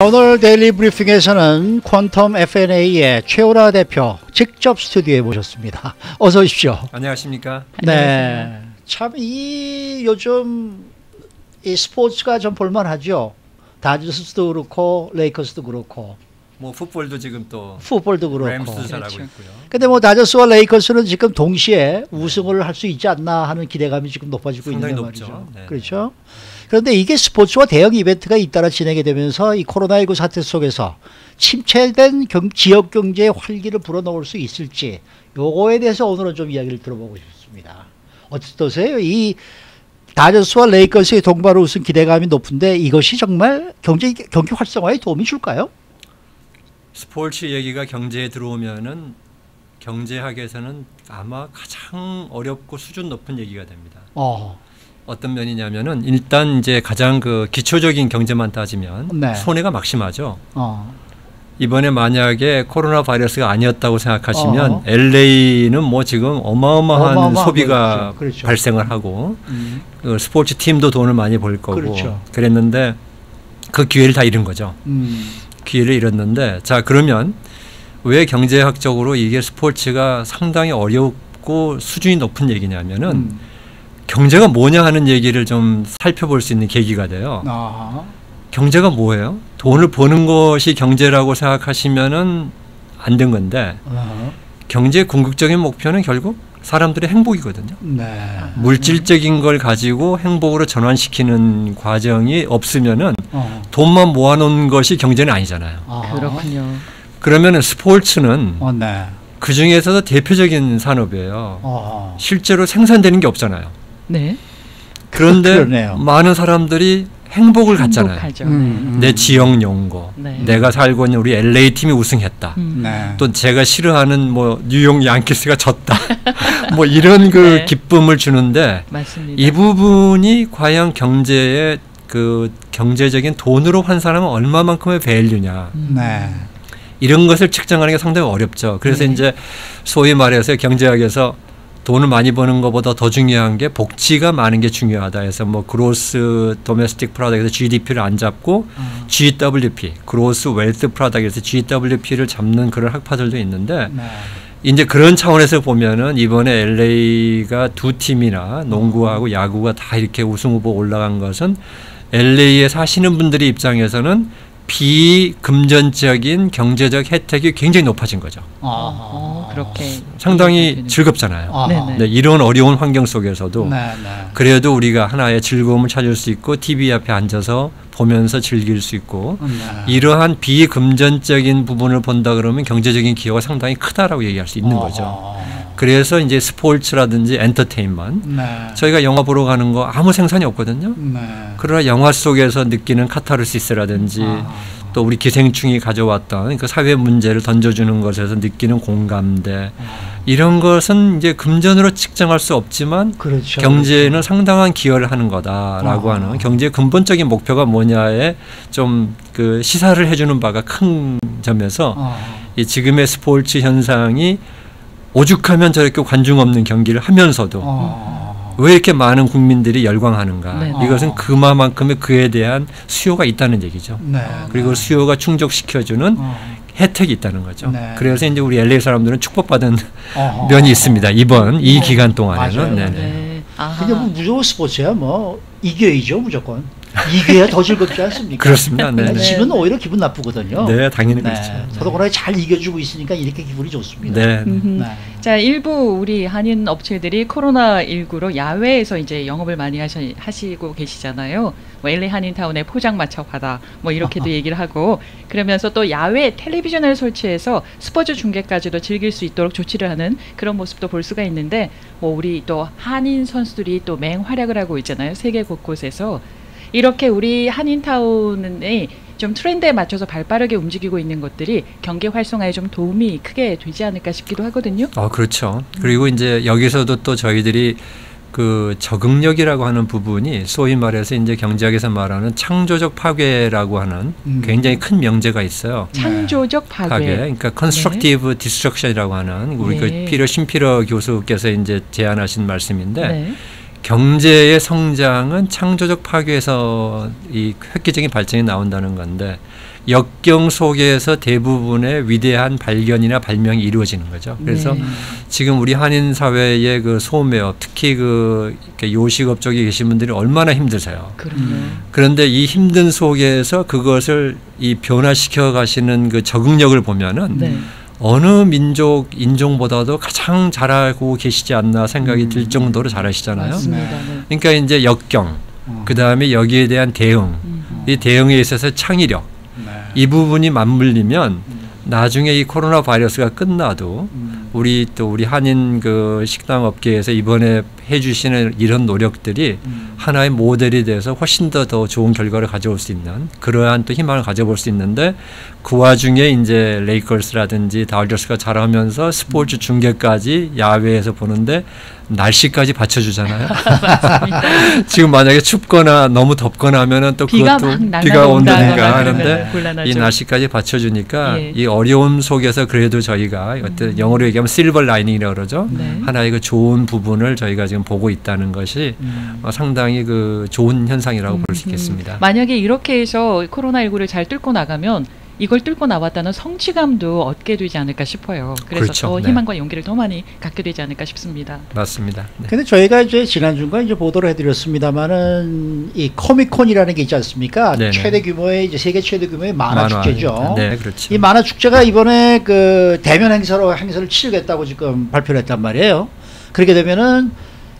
오늘 데일리 브리핑에서는 퀀텀 F&A의 최우라 대표 직접 스튜디오에 모셨습니다. 어서 오십시오. 안녕하십니까? 네, 참 이 요즘 이 스포츠가 좀 볼만하죠. 다저스도 그렇고 레이커스도 그렇고 뭐 풋볼도 지금 또 풋볼도 그렇고. 램스도 잘하고 그렇죠. 있고요. 근데 뭐 다저스와 레이커스는 지금 동시에 우승을 할 수 있지 않나 하는 기대감이 지금 높아지고 있는 상당히 말이죠. 높죠. 네. 그렇죠. 그런데 이게 스포츠와 대형 이벤트가 잇따라 진행이 되면서 이 코로나19 사태 속에서 침체된 지역 경제의 활기를 불어넣을 수 있을지 요거에 대해서 오늘은 좀 이야기를 들어보고 싶습니다. 어떠세요? 이 다저스와 레이커스의 동반 우승 기대감이 높은데 이것이 정말 경기 활성화에 도움이 줄까요? 스포츠 얘기가 경제에 들어오면은 경제학에서는 아마 가장 어렵고 수준 높은 얘기가 됩니다. 어떤 면이냐면은 일단 이제 가장 그 기초적인 경제만 따지면 네. 손해가 막심하죠. 이번에 만약에 코로나 바이러스가 아니었다고 생각하시면 LA는 뭐 지금 어마어마한 소비가 그렇죠. 발생을 하고 그 스포츠 팀도 돈을 많이 벌 거고 그렇죠. 그랬는데 그 기회를 다 잃은 거죠. 기회를 잃었는데 자 그러면 왜 경제학적으로 이게 스포츠가 상당히 어렵고 수준이 높은 얘기냐면은 경제가 뭐냐 하는 얘기를 좀 살펴볼 수 있는 계기가 돼요. 경제가 뭐예요? 돈을 버는 것이 경제라고 생각하시면은 안 된 건데 경제의 궁극적인 목표는 결국 사람들의 행복이거든요. 네. 물질적인 걸 가지고 행복으로 전환시키는 과정이 없으면은 돈만 모아놓은 것이 경제는 아니잖아요. 그렇군요. 그러면은 스포츠는 네. 그 중에서도 대표적인 산업이에요. 실제로 생산되는 게 없잖아요. 네. 그런데 그러네요. 많은 사람들이 행복을 갖잖아요. 내 지역 연고, 네. 내가 살고 있는 우리 LA 팀이 우승했다. 네. 또 제가 싫어하는 뭐 뉴욕 양키스가 졌다. 뭐 이런 그 네. 기쁨을 주는데 맞습니다. 이 부분이 과연 경제의 그 경제적인 돈으로 환산하면 얼마만큼의 밸류냐. 네. 이런 것을 측정하는 게 상당히 어렵죠. 그래서 이제 소위 말해서 경제학에서 돈을 많이 버는 것보다 더 중요한 게 복지가 많은 게 중요하다 해서 뭐 그로스 도메스틱 프로덕트에서 GDP를 안 잡고 GWP, 그로스 웰스 프로덕트에서 GWP를 잡는 그런 학파들도 있는데 이제 그런 차원에서 보면은 이번에 LA가 두 팀이나 농구하고 야구가 다 이렇게 우승 후보 올라간 것은 LA에 사시는 분들의 입장에서는 비금전적인 경제적 혜택이 굉장히 높아진 거죠. 그렇게 상당히 즐겁잖아요. 네, 이런 어려운 환경 속에서도 그래도 우리가 하나의 즐거움을 찾을 수 있고 TV 앞에 앉아서 보면서 즐길 수 있고 이러한 비금전적인 부분을 본다 그러면 경제적인 기여가 상당히 크다라고 얘기할 수 있는 거죠. 그래서 이제 스포츠라든지 엔터테인먼트 저희가 영화 보러 가는 거 아무 생산이 없거든요. 그러나 영화 속에서 느끼는 카타르시스라든지 또 우리 기생충이 가져왔던 그 사회 문제를 던져주는 것에서 느끼는 공감대 이런 것은 이제 금전으로 측정할 수 없지만 그렇죠. 경제에는 상당한 기여를 하는 거다라고 하는 경제의 근본적인 목표가 뭐냐에 좀 그 시사를 해주는 바가 큰 점에서 이 지금의 스포츠 현상이 오죽하면 저렇게 관중 없는 경기를 하면서도 왜 이렇게 많은 국민들이 열광하는가. 이것은 그만큼의 그에 대한 수요가 있다는 얘기죠. 그리고 수요가 충족시켜주는 혜택이 있다는 거죠. 그래서 이제 우리 LA 사람들은 축복받은 면이 있습니다. 이번 이 기간 동안에는. 근데 뭐 무조건 스포츠야 뭐 이겨야죠 무조건. 이겨야 더 즐겁지 않습니까? 그렇습니다. 네. 지면 오히려 기분 나쁘거든요. 네, 당연히 그렇죠. 더더군다나 잘 이겨주고 있으니까 이렇게 기분이 좋습니다. 자, 일부 우리 한인 업체들이 코로나19로 야외에서 이제 영업을 많이 하시고 계시잖아요. 뭐 LA 한인타운에 포장마차 바다 뭐 이렇게도 얘기를 하고 그러면서 또 야외 텔레비전을 설치해서 스포츠 중계까지도 즐길 수 있도록 조치를 하는 그런 모습도 볼 수가 있는데 뭐 우리 또 한인 선수들이 또 맹활약을 하고 있잖아요. 세계 곳곳에서. 이렇게 우리 한인타운의 좀 트렌드에 맞춰서 발빠르게 움직이고 있는 것들이 경기 활성화에 좀 도움이 크게 되지 않을까 싶기도 하거든요. 그렇죠. 그리고 이제 여기서도 또 저희들이 그 적응력이라고 하는 부분이 소위 말해서 이제 경제학에서 말하는 창조적 파괴라고 하는 굉장히 큰 명제가 있어요. 창조적 파괴. 그러니까 constructive destruction이라고 하는 우리 그 피러 신피러 교수께서 이제 제안하신 말씀인데 경제의 성장은 창조적 파괴에서 이 획기적인 발전이 나온다는 건데 역경 속에서 대부분의 위대한 발견이나 발명이 이루어지는 거죠. 그래서 지금 우리 한인 사회의 그 소매업, 특히 그 요식업 쪽에 계신 분들이 얼마나 힘드세요. 그런데 이 힘든 속에서 그것을 이 변화시켜 가시는 그 적응력을 보면은 어느 민족 인종보다도 가장 잘하고 계시지 않나 생각이 들 정도로 잘하시잖아요. 그러니까 이제 역경, 그 다음에 여기에 대한 대응, 이 대응에 있어서 창의력, 이 부분이 맞물리면 나중에 이 코로나 바이러스가 끝나도 우리 한인 그 식당 업계에서 이번에 해주시는 이런 노력들이 하나의 모델이 돼서 훨씬 더 좋은 결과를 가져올 수 있는 그러한 또 희망을 가져볼 수 있는데 그 와중에 이제 레이커스라든지 다저스가 잘하면서 스포츠 중계까지 야외에서 보는데 날씨까지 받쳐주잖아요. 지금 만약에 춥거나 너무 덥거나 하면은 또 그것도 비가 온다든가 하는데 이 날씨까지 받쳐주니까 이 어려움 속에서 그래도 저희가 어떤 영어로 얘기하면 실버 라이닝이라고 그러죠. 하나의 그 좋은 부분을 저희가 지금 보고 있다는 것이 상당히 그 좋은 현상이라고 볼 수 있겠습니다. 만약에 이렇게 해서 코로나19를 잘 뚫고 나가면 이걸 뚫고 나왔다는 성취감도 얻게 되지 않을까 싶어요. 그래서 그렇죠. 더 희망과 용기를 더 많이 갖게 되지 않을까 싶습니다. 맞습니다. 근데 저희가 이제 지난주가 이제 보도를 해드렸습니다만은 이 코미콘이라는 게 있지 않습니까? 최대 규모의 이제 세계 최대 규모의 만화 축제죠. 네, 그렇죠. 이 만화 축제가 이번에 그 대면 행사를 치르겠다고 지금 발표를 했단 말이에요. 그렇게 되면은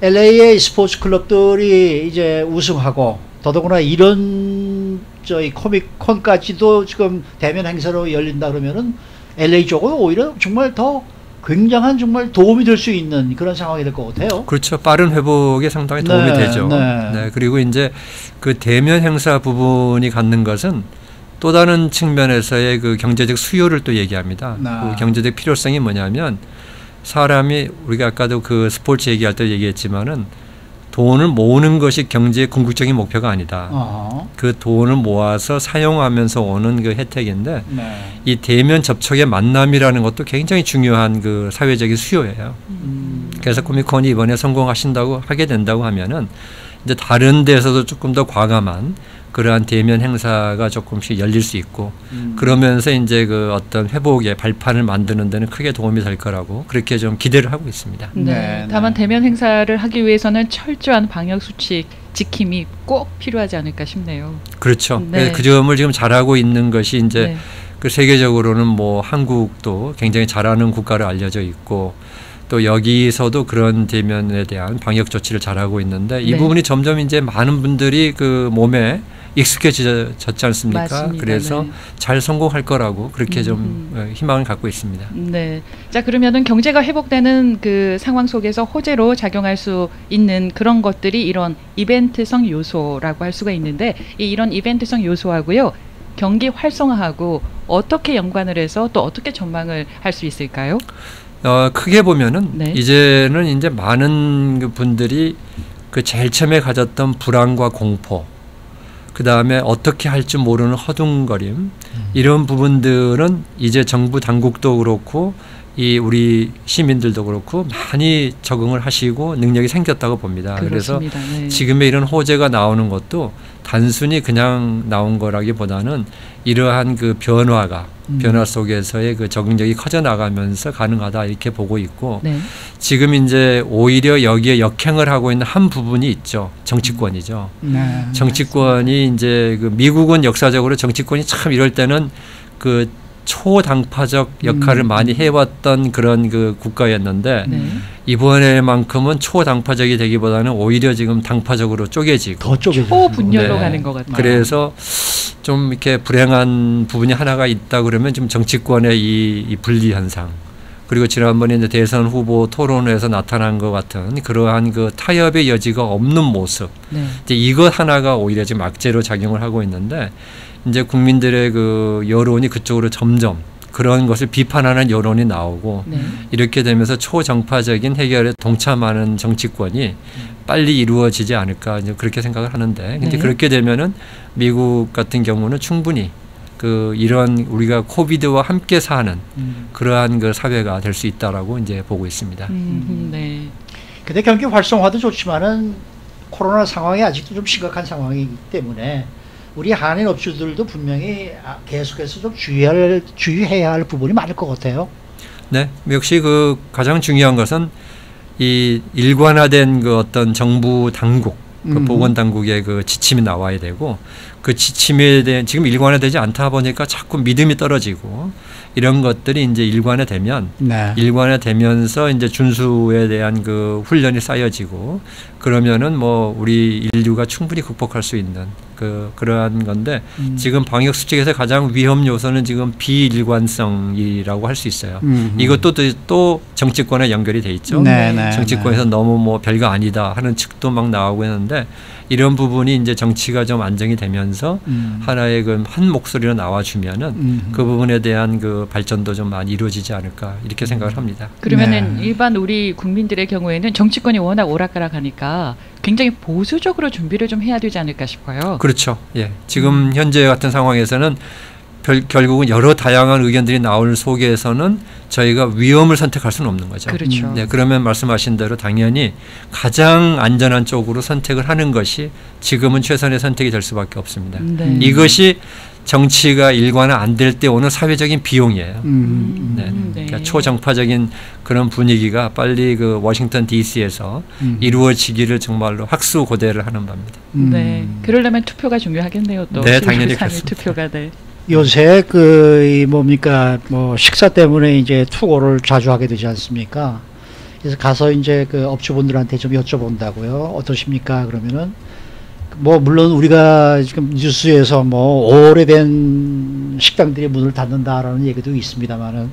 LA의 스포츠 클럽들이 이제 우승하고 더더구나 이런 저희 코미콘까지도 지금 대면 행사로 열린다 그러면은 LA 쪽은 오히려 정말 더 굉장한 정말 도움이 될 수 있는 그런 상황이 될 것 같아요. 그렇죠. 빠른 회복에 상당히 도움이 되죠. 그리고 이제 그 대면 행사 부분이 갖는 것은 또 다른 측면에서의 그 경제적 수요를 또 얘기합니다. 그 경제적 필요성이 뭐냐면 사람이 우리가 아까도 그 스포츠 얘기할 때 얘기했지만은 돈을 모으는 것이 경제의 궁극적인 목표가 아니다. 그 돈을 모아서 사용하면서 오는 그 혜택인데 이 대면 접촉의 만남이라는 것도 굉장히 중요한 그 사회적인 수요예요. 그래서 코미콘이 이번에 성공하신다고 하게 된다고 하면은 이제 다른 데서도 조금 더 과감한 그러한 대면 행사가 조금씩 열릴 수 있고 그러면서 이제 그 어떤 회복의 발판을 만드는 데는 크게 도움이 될 거라고 그렇게 좀 기대를 하고 있습니다. 다만 대면 행사를 하기 위해서는 철저한 방역 수칙 지킴이 꼭 필요하지 않을까 싶네요. 그렇죠. 그 점을 지금 잘하고 있는 것이 이제 그 세계적으로는 뭐 한국도 굉장히 잘하는 국가로 알려져 있고 또 여기서도 그런 대면에 대한 방역 조치를 잘하고 있는데 이 부분이 점점 이제 많은 분들이 그 몸에 익숙해졌지 않습니까? 맞습니다. 그래서 잘 성공할 거라고 그렇게 좀 희망을 갖고 있습니다. 자, 그러면은 경제가 회복되는 그 상황 속에서 호재로 작용할 수 있는 그런 것들이 이런 이벤트성 요소라고 할 수가 있는데 이런 이벤트성 요소하고요. 경기 활성화하고 어떻게 연관을 해서 또 어떻게 전망을 할 수 있을까요? 크게 보면은 이제는 이제 많은 그 분들이 그 제일 처음에 가졌던 불안과 공포 그 다음에 어떻게 할 줄 모르는 허둥거림 이런 부분들은 이제 정부 당국도 그렇고 이 우리 시민들도 그렇고 많이 적응을 하시고 능력이 생겼다고 봅니다. 그렇습니다. 그래서 지금의 이런 호재가 나오는 것도 단순히 그냥 나온 거라기보다는 이러한 그 변화 속에서의 그 적응력이 커져 나가면서 가능하다 이렇게 보고 있고 지금 이제 오히려 여기에 역행을 하고 있는 한 부분이 있죠. 정치권이죠. 정치권이 이제 그 미국은 역사적으로 정치권이 참 이럴 때는 그 초당파적 역할을 많이 해왔던 그런 그 국가였는데 이번에만큼은 초당파적이 되기보다는 오히려 지금 당파적으로 쪼개지고 더 쪼개지고 초분열로 가는 것 같아요. 그래서 좀 이렇게 불행한 부분이 하나가 있다 그러면 좀 정치권의 이 분리 현상 그리고 지난번에 이제 대선 후보 토론회에서 나타난 것 같은 그러한 그 타협의 여지가 없는 모습 이제 이것 하나가 오히려 지금 악재로 작용을 하고 있는데 이제 국민들의 그 여론이 그쪽으로 점점 그런 것을 비판하는 여론이 나오고 이렇게 되면서 초정파적인 해결에 동참하는 정치권이 빨리 이루어지지 않을까 이제 그렇게 생각을 하는데 근데 그렇게 되면은 미국 같은 경우는 충분히 그 이런 우리가 코비드와 함께 사는 그러한 그 사회가 될 수 있다라고 이제 보고 있습니다. 근데 경기 활성화도 좋지만은 코로나 상황이 아직도 좀 심각한 상황이기 때문에 우리 한인 업주들도 분명히 계속해서 좀 주의해야 할 부분이 많을 것 같아요. 네, 역시 그 가장 중요한 것은 이 일관화된 그 어떤 정부 당국, 그 보건 당국의 그 지침이 나와야 되고, 그 지침에 대한 지금 일관화되지 않다 보니까 자꾸 믿음이 떨어지고 이런 것들이 이제 일관화되면 네. 일관화되면서 이제 준수에 대한 그 훈련이 쌓여지고 그러면은 뭐 우리 인류가 충분히 극복할 수 있는 그러한 건데 지금 방역 수칙에서 가장 위험 요소는 지금 비일관성이라고 할 수 있어요. 이것도 또 정치권에 연결이 돼 있죠. 정치권에서 너무 뭐 별거 아니다 하는 측도 막 나오고 있는데 이런 부분이 이제 정치가 좀 안정이 되면서 하나의 그 한 목소리로 나와주면은 그 부분에 대한 그 발전도 좀 많이 이루어지지 않을까 이렇게 생각을 합니다. 그러면은 일반 우리 국민들의 경우에는 정치권이 워낙 오락가락하니까 굉장히 보수적으로 준비를 좀 해야 되지 않을까 싶어요. 그렇죠. 예, 지금 현재 같은 상황에서는 결국은 여러 다양한 의견들이 나올 속에서는 저희가 위험을 선택할 수는 없는 거죠. 그렇죠. 네, 그러면 말씀하신 대로 당연히 가장 안전한 쪽으로 선택을 하는 것이 지금은 최선의 선택이 될 수밖에 없습니다. 이것이 정치가 일관화 안 될 때 오는 사회적인 비용이에요. 그러니까 초정파적인 그런 분위기가 빨리 그 워싱턴 DC에서 이루어지기를 정말로 학수고대를 하는 바입니다. 네, 그러려면 투표가 중요하겠네요. 또 네, 당연히 그렇습니다. 투표가 네. 요새 뭐 식사 때문에 이제 투고를 자주 하게 되지 않습니까? 그래서 가서 이제 그 업주분들한테 좀 여쭤본다고요. 어떠십니까? 그러면은 뭐 물론 우리가 지금 뉴스에서 뭐 오래된 식당들이 문을 닫는다라는 얘기도 있습니다만은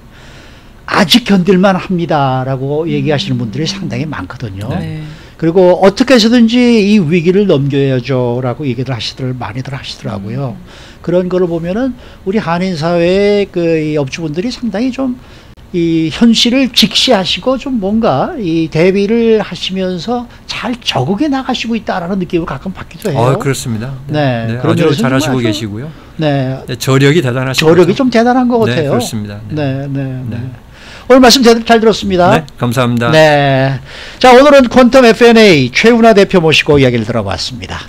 아직 견딜만 합니다라고 얘기하시는 분들이 상당히 많거든요. 네. 그리고 어떻게 해서든지 이 위기를 넘겨야죠라고 얘기를 많이들 하시더라고요. 그런 거를 보면은 우리 한인 사회의 이 업주분들이 상당히 좀 이 현실을 직시하시고 좀 뭔가 이 대비를 하시면서 잘 적응해 나가시고 있다라는 느낌을 가끔 받기도 해요. 그렇습니다. 네, 네, 아주 잘하시고 계시고요. 네, 저력이 대단하시고 저력이 좀 대단한 것 같아요. 네, 그렇습니다. 네. 오늘 말씀 잘 들었습니다. 네, 감사합니다. 네, 자 오늘은 퀀텀 FNA 최은하 대표 모시고 이야기를 들어봤습니다.